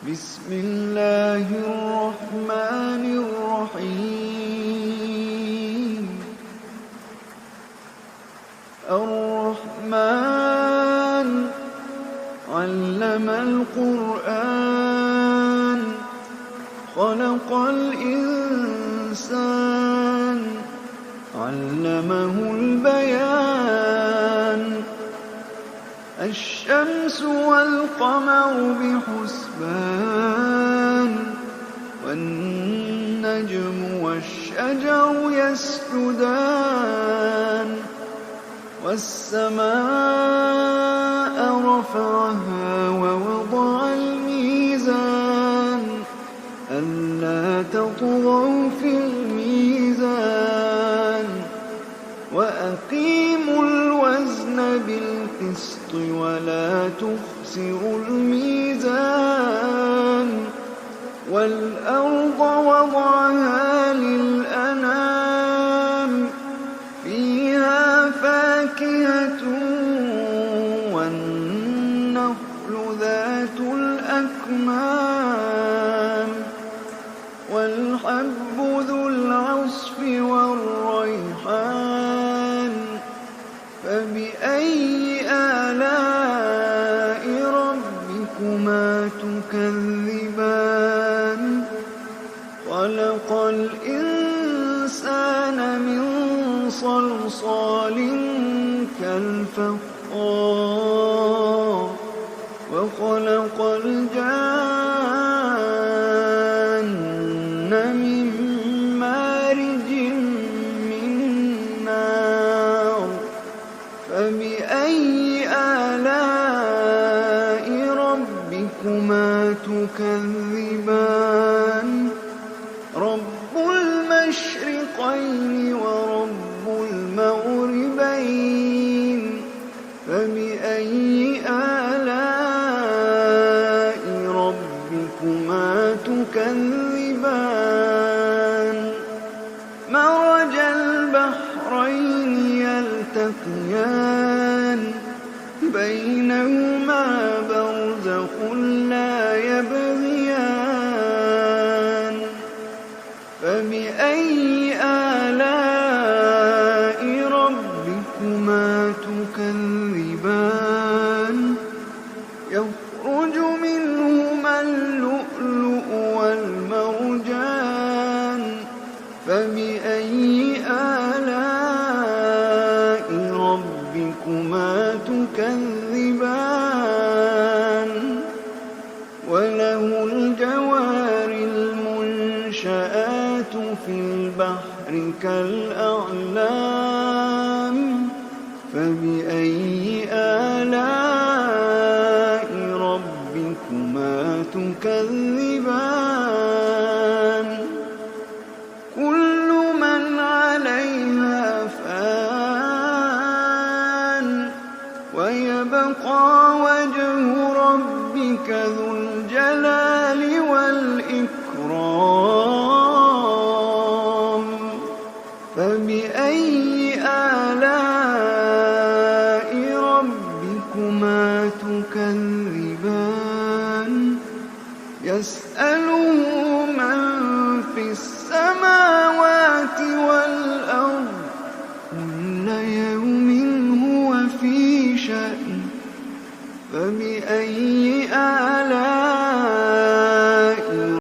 بسم الله الرحمن الرحيم. الرحمن علم القرآن خلق الإنسان علمه البيان. الشمس والقمر بحسبان والنجم والشجر يسجدان. والسماء رفعها ووضع الميزان ألا تطغوا في الميزان وأقيموا الوزن بالقسط ولا تخسروا الميزان. والأرض وضعها للأنام فيها فاكهة والنخل ذات الأكمام والحب ذو العصف والريحان. فبأي آلاء ربكما تكذبان؟ خلق الإنسان من صلصال كالفخار وخلق الجان من مارج من نار. فبأي آلاء ربكما تكذبان؟ رب المشرقين ورب المغربين. فبأي آلاء ربكما تكذبان؟ مرج البحرين يلتقيان بينهما برزخ لا يبغيان. فبأي آلاء ربكما تكذبان؟ يخرج منهما اللؤلؤ والمرجان. فبأي آلاء ربكما تكذبان؟ وله الجوار المنشآت في البحر كالأعلام. فبأي آلاء ربكما تكذبان؟ كل من عليها فان ويبقى وجه ربك ذو الجلال والإكرام. فبأي آلاء ربكما تكذبان؟ يسأله من في السماوات والأرض كل يوم هو في شأن. فبأي آلاء